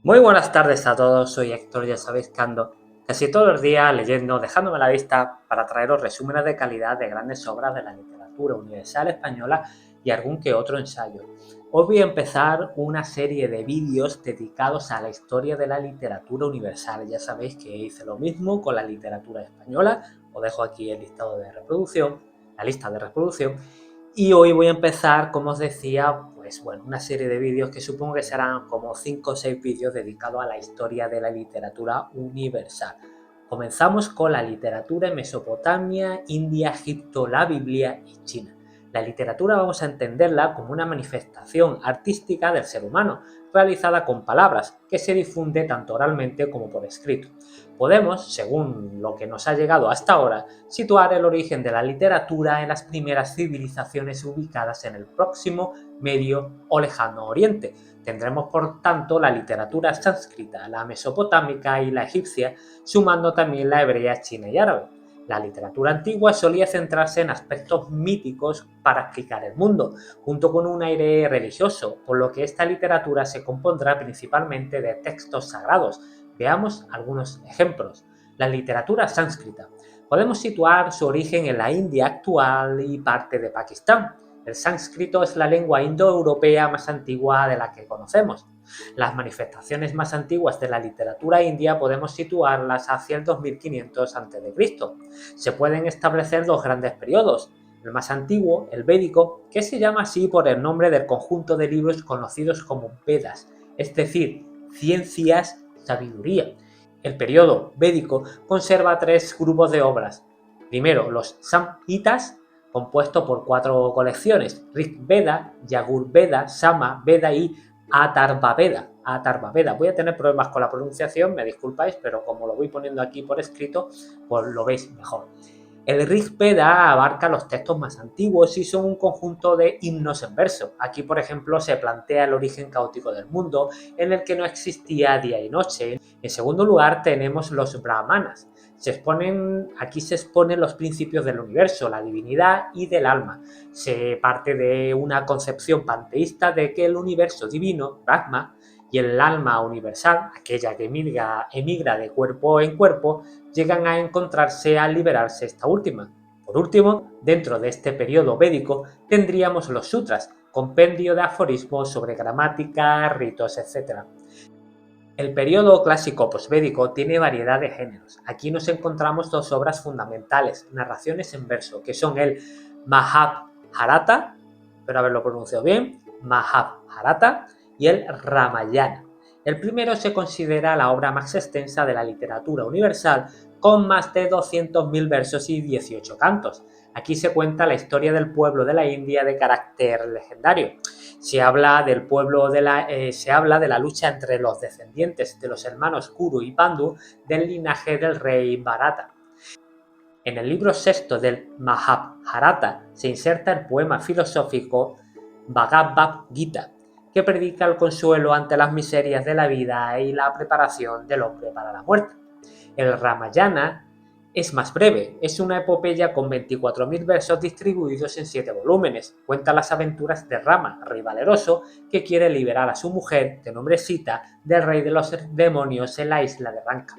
Muy buenas tardes a todos, soy Héctor, ya sabéis que ando casi todos los días leyendo, dejándome la vista para traeros resúmenes de calidad de grandes obras de la literatura universal española y algún que otro ensayo. Hoy voy a empezar una serie de vídeos dedicados a la historia de la literatura universal. Ya sabéis que hice lo mismo con la literatura española, os dejo aquí el listado de reproducción, la lista de reproducción. Y hoy voy a empezar, como os decía, pues bueno, una serie de vídeos que supongo que serán como 5 o 6 vídeos dedicados a la historia de la literatura universal. Comenzamos con la literatura en Mesopotamia, India, Egipto, la Biblia y China. La literatura vamos a entenderla como una manifestación artística del ser humano, realizada con palabras, que se difunde tanto oralmente como por escrito. Podemos, según lo que nos ha llegado hasta ahora, situar el origen de la literatura en las primeras civilizaciones ubicadas en el próximo, Medio o Lejano Oriente. Tendremos por tanto la literatura sánscrita, la mesopotámica y la egipcia, sumando también la hebrea, china y árabe. La literatura antigua solía centrarse en aspectos míticos para explicar el mundo, junto con un aire religioso, por lo que esta literatura se compondrá principalmente de textos sagrados. Veamos algunos ejemplos. La literatura sánscrita. Podemos situar su origen en la India actual y parte de Pakistán. El sánscrito es la lengua indoeuropea más antigua de la que conocemos. Las manifestaciones más antiguas de la literatura india podemos situarlas hacia el 2500 a.C. Se pueden establecer dos grandes periodos. El más antiguo, el védico, que se llama así por el nombre del conjunto de libros conocidos como Vedas, es decir, ciencias, sabiduría. El periodo védico conserva tres grupos de obras. Primero, los Samhitas, compuesto por 4 colecciones: Rig Veda, Yagur Veda, Sama Veda y Atharvaveda. Atharvaveda. Voy a tener problemas con la pronunciación, me disculpáis, pero como lo voy poniendo aquí por escrito, pues lo veis mejor. El Rig Veda abarca los textos más antiguos y son un conjunto de himnos en verso. Aquí, por ejemplo, se plantea el origen caótico del mundo, en el que no existía día y noche. En segundo lugar, tenemos los Brahmanas. Aquí se exponen los principios del universo, la divinidad y del alma. Se parte de una concepción panteísta de que el universo divino, Brahma, y el alma universal, aquella que emigra de cuerpo en cuerpo, llegan a encontrarse al liberarse esta última. Por último, dentro de este periodo védico tendríamos los sutras, compendio de aforismos sobre gramática, ritos, etc. El periodo clásico posvédico tiene variedad de géneros. Aquí nos encontramos dos obras fundamentales, narraciones en verso, que son el Mahabharata, espero haberlo pronunciado bien, Mahabharata, y el Ramayana. El primero se considera la obra más extensa de la literatura universal, con más de 200.000 versos y 18 cantos. Aquí se cuenta la historia del pueblo de la India de carácter legendario. Se habla de la lucha entre los descendientes de los hermanos Kuru y Pandu del linaje del rey Bharata. En el libro sexto del Mahabharata se inserta el poema filosófico Bhagavad Gita, que predica el consuelo ante las miserias de la vida y la preparación del hombre para la muerte. El Ramayana es más breve, es una epopeya con 24.000 versos distribuidos en 7 volúmenes. Cuenta las aventuras de Rama, rey valeroso, que quiere liberar a su mujer, de nombre Sita, del rey de los demonios en la isla de Lanka.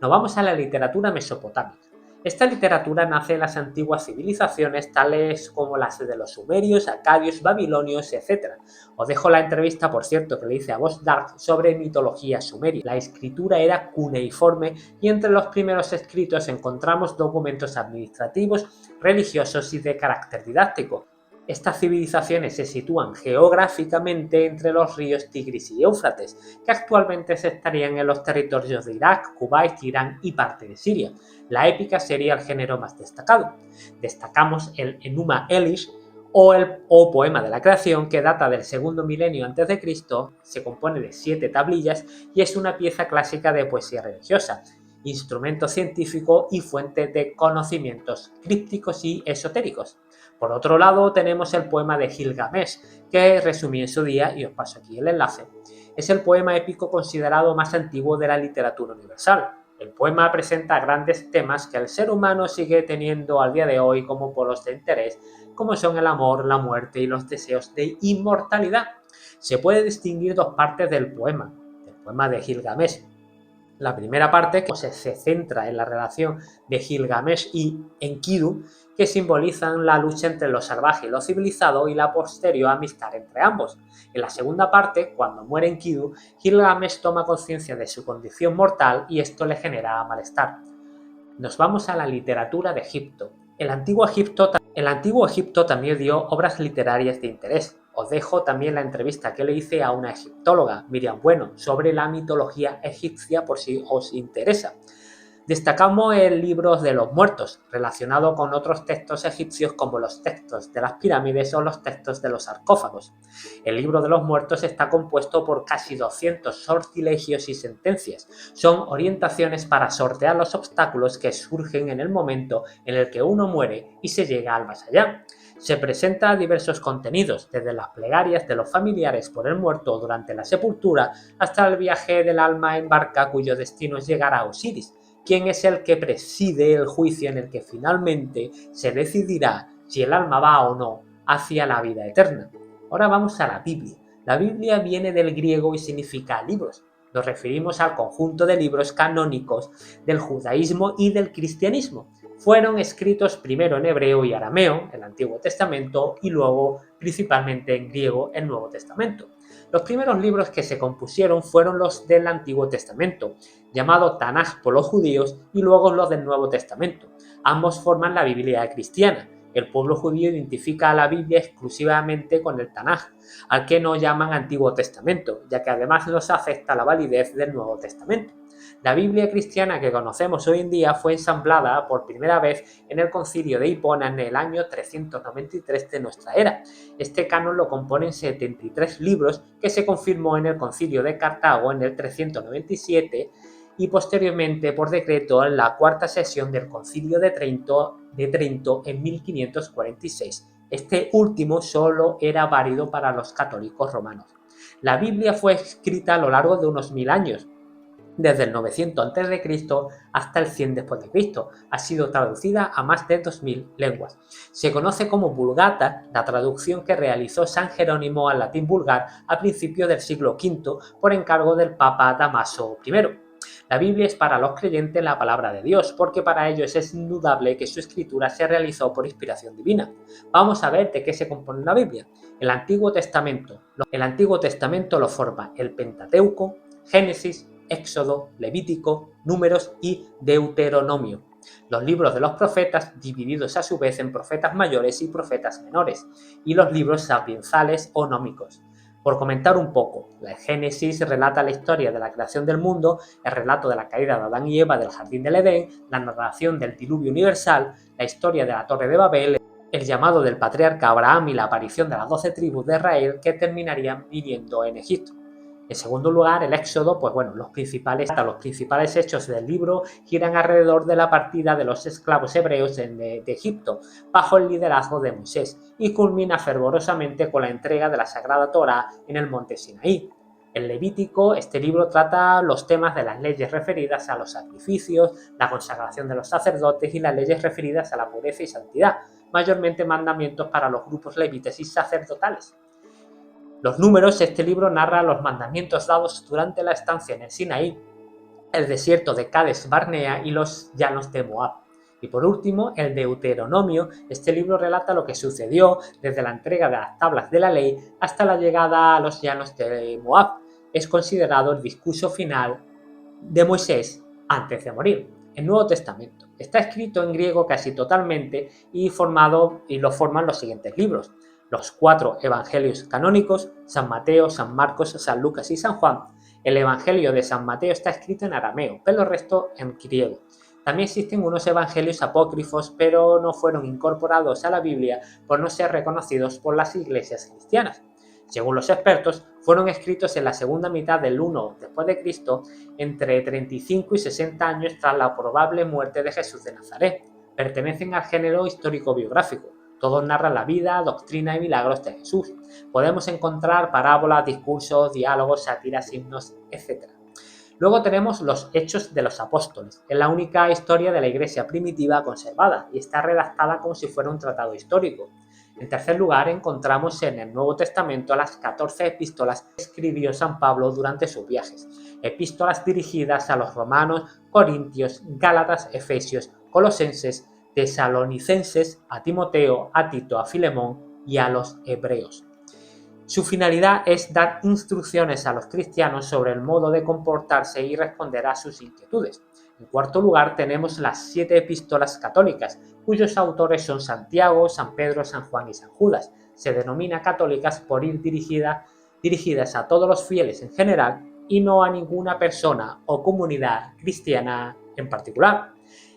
Nos vamos a la literatura mesopotámica. Esta literatura nace en las antiguas civilizaciones tales como las de los sumerios, acadios, babilonios, etc. Os dejo la entrevista, por cierto, que le hice a Bosch Dark sobre mitología sumeria. La escritura era cuneiforme y entre los primeros escritos encontramos documentos administrativos, religiosos y de carácter didáctico. Estas civilizaciones se sitúan geográficamente entre los ríos Tigris y Éufrates, que actualmente se estarían en los territorios de Irak, Kuwait, Irán y parte de Siria. La épica sería el género más destacado. Destacamos el Enuma Elish o poema de la creación, que data del segundo milenio antes de Cristo, se compone de 7 tablillas y es una pieza clásica de poesía religiosa, instrumento científico y fuente de conocimientos crípticos y esotéricos. Por otro lado, tenemos el poema de Gilgamesh, que resumí en su día y os paso aquí el enlace. Es el poema épico considerado más antiguo de la literatura universal. El poema presenta grandes temas que el ser humano sigue teniendo al día de hoy como polos de interés, como son el amor, la muerte y los deseos de inmortalidad. Se puede distinguir dos partes del poema. poema de Gilgamesh. La primera parte que se centra en la relación de Gilgamesh y Enkidu, que simbolizan la lucha entre lo salvaje y lo civilizado y la posterior amistad entre ambos. En la segunda parte, cuando muere Enkidu, Gilgamesh toma conciencia de su condición mortal y esto le genera malestar. Nos vamos a la literatura de Egipto. El antiguo Egipto también dio obras literarias de interés. Os dejo también la entrevista que le hice a una egiptóloga, Miriam Bueno, sobre la mitología egipcia por si os interesa. Destacamos el libro de los muertos, relacionado con otros textos egipcios como los textos de las pirámides o los textos de los sarcófagos. El libro de los muertos está compuesto por casi 200 sortilegios y sentencias. Son orientaciones para sortear los obstáculos que surgen en el momento en el que uno muere y se llega al más allá. Se presenta diversos contenidos, desde las plegarias de los familiares por el muerto durante la sepultura hasta el viaje del alma en barca cuyo destino es llegar a Osiris, quien es el que preside el juicio en el que finalmente se decidirá si el alma va o no hacia la vida eterna. Ahora vamos a la Biblia. La Biblia viene del griego y significa libros. Nos referimos al conjunto de libros canónicos del judaísmo y del cristianismo. Fueron escritos primero en hebreo y arameo, el Antiguo Testamento, y luego principalmente en griego, el Nuevo Testamento. Los primeros libros que se compusieron fueron los del Antiguo Testamento, llamado Tanaj por los judíos, y luego los del Nuevo Testamento. Ambos forman la Biblia cristiana. El pueblo judío identifica a la Biblia exclusivamente con el Tanaj, al que no llaman Antiguo Testamento, ya que además nos afecta la validez del Nuevo Testamento. La Biblia cristiana que conocemos hoy en día fue ensamblada por primera vez en el Concilio de Hipona en el año 393 de nuestra era. Este canon lo componen 73 libros que se confirmó en el Concilio de Cartago en el 397 y posteriormente por decreto en la cuarta sesión del Concilio de Trento en 1546. Este último solo era válido para los católicos romanos. La Biblia fue escrita a lo largo de unos 1000 años, desde el 900 a.C. hasta el 100 después de Cristo. Ha sido traducida a más de 2000 lenguas. Se conoce como Vulgata la traducción que realizó San Jerónimo al latín vulgar a principios del siglo V por encargo del Papa Dámaso I. La Biblia es para los creyentes la palabra de Dios, porque para ellos es indudable que su escritura se realizó por inspiración divina. Vamos a ver de qué se compone la Biblia. El Antiguo Testamento lo forma el Pentateuco, Génesis, Éxodo, Levítico, Números y Deuteronomio. Los libros de los profetas, divididos a su vez en profetas mayores y profetas menores, y los libros sapiensales o nómicos. Por comentar un poco, la Génesis relata la historia de la creación del mundo, el relato de la caída de Adán y Eva del jardín del Edén, la narración del diluvio universal, la historia de la Torre de Babel, el llamado del patriarca Abraham y la aparición de las 12 tribus de Israel que terminarían viviendo en Egipto. En segundo lugar, el Éxodo, los principales hechos del libro giran alrededor de la partida de los esclavos hebreos de Egipto, bajo el liderazgo de Moisés, y culmina fervorosamente con la entrega de la Sagrada Torá en el monte Sinaí. En Levítico, este libro trata los temas de las leyes referidas a los sacrificios, la consagración de los sacerdotes y las leyes referidas a la pureza y santidad, mayormente mandamientos para los grupos levitas y sacerdotales. Los Números, este libro narra los mandamientos dados durante la estancia en el Sinaí, el desierto de Cades Barnea y los llanos de Moab. Y por último, el Deuteronomio, este libro relata lo que sucedió desde la entrega de las tablas de la ley hasta la llegada a los llanos de Moab. Es considerado el discurso final de Moisés antes de morir. El Nuevo Testamento está escrito en griego casi totalmente y lo forman los siguientes libros: los 4 evangelios canónicos, San Mateo, San Marcos, San Lucas y San Juan. El evangelio de San Mateo está escrito en arameo, pero el resto en griego. También existen unos evangelios apócrifos, pero no fueron incorporados a la Biblia por no ser reconocidos por las iglesias cristianas. Según los expertos, fueron escritos en la segunda mitad del 1 después de Cristo, entre 35 y 60 años tras la probable muerte de Jesús de Nazaret. Pertenecen al género histórico-biográfico. Todos narran la vida, doctrina y milagros de Jesús. Podemos encontrar parábolas, discursos, diálogos, sátiras, himnos, etc. Luego tenemos los Hechos de los Apóstoles. Es la única historia de la Iglesia primitiva conservada y está redactada como si fuera un tratado histórico. En tercer lugar, encontramos en el Nuevo Testamento las 14 epístolas que escribió San Pablo durante sus viajes. Epístolas dirigidas a los romanos, corintios, gálatas, efesios, colosenses, tesalonicenses, a Timoteo, a Tito, a Filemón y a los hebreos. Su finalidad es dar instrucciones a los cristianos sobre el modo de comportarse y responder a sus inquietudes. En cuarto lugar, tenemos las 7 epístolas católicas, cuyos autores son Santiago, San Pedro, San Juan y San Judas. Se denomina católicas por ir dirigidas a todos los fieles en general y no a ninguna persona o comunidad cristiana en particular.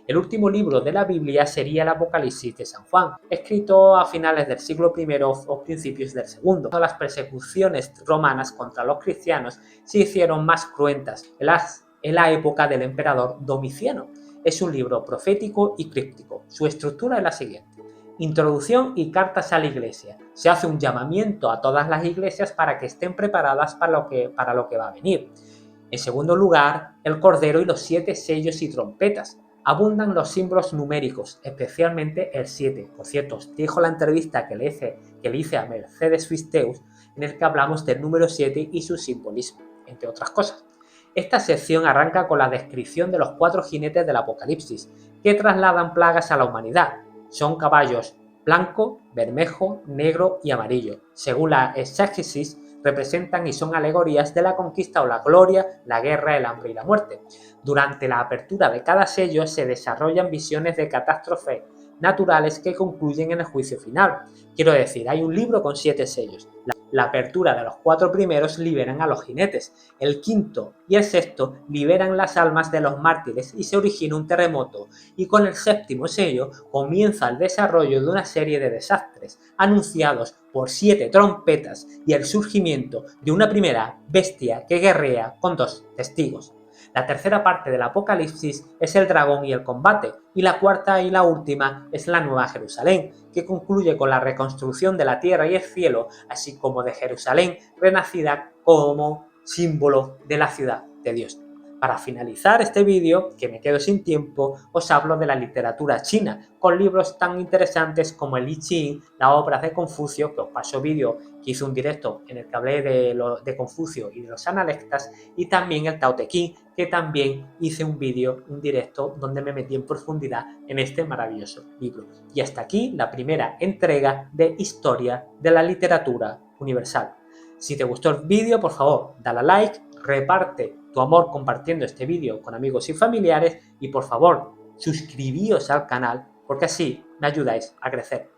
El último libro de la Biblia sería el Apocalipsis de San Juan, escrito a finales del siglo I o principios del II. Las persecuciones romanas contra los cristianos se hicieron más cruentas en la época del emperador Domiciano. Es un libro profético y críptico. Su estructura es la siguiente: introducción y cartas a la iglesia. Se hace un llamamiento a todas las iglesias para que estén preparadas para lo que va a venir. En segundo lugar, el Cordero y los 7 sellos y trompetas. Abundan los símbolos numéricos, especialmente el 7. Por cierto, os dejo la entrevista que le hice a Mercedes Fisteus, en el que hablamos del número 7 y su simbolismo, entre otras cosas. Esta sección arranca con la descripción de los 4 jinetes del Apocalipsis, que trasladan plagas a la humanidad. Son caballos blanco, bermejo, negro y amarillo. Según la exégesis, representan y son alegorías de la conquista o la gloria, la guerra, el hambre y la muerte. Durante la apertura de cada sello se desarrollan visiones de catástrofes naturales que concluyen en el juicio final. Quiero decir, hay un libro con 7 sellos. La apertura de los 4 primeros liberan a los jinetes, el quinto y el sexto liberan las almas de los mártires y se origina un terremoto, y con el séptimo sello comienza el desarrollo de una serie de desastres anunciados por 7 trompetas y el surgimiento de una primera bestia que guerrea con 2 testigos. La tercera parte del Apocalipsis es el dragón y el combate, y la cuarta y la última es la Nueva Jerusalén, que concluye con la reconstrucción de la tierra y el cielo, así como de Jerusalén renacida como símbolo de la ciudad de Dios. Para finalizar este vídeo, que me quedo sin tiempo, os hablo de la literatura china, con libros tan interesantes como el I Ching, la obra de Confucio, que os paso vídeo que hice un directo en el que hablé de Confucio y de los analectas, y también el Tao Te Ching, que también hice un directo donde me metí en profundidad en este maravilloso libro. Y hasta aquí la primera entrega de Historia de la Literatura Universal. Si te gustó el vídeo, por favor, dale a like, reparte tu amor compartiendo este vídeo con amigos y familiares y por favor, suscribíos al canal porque así me ayudáis a crecer.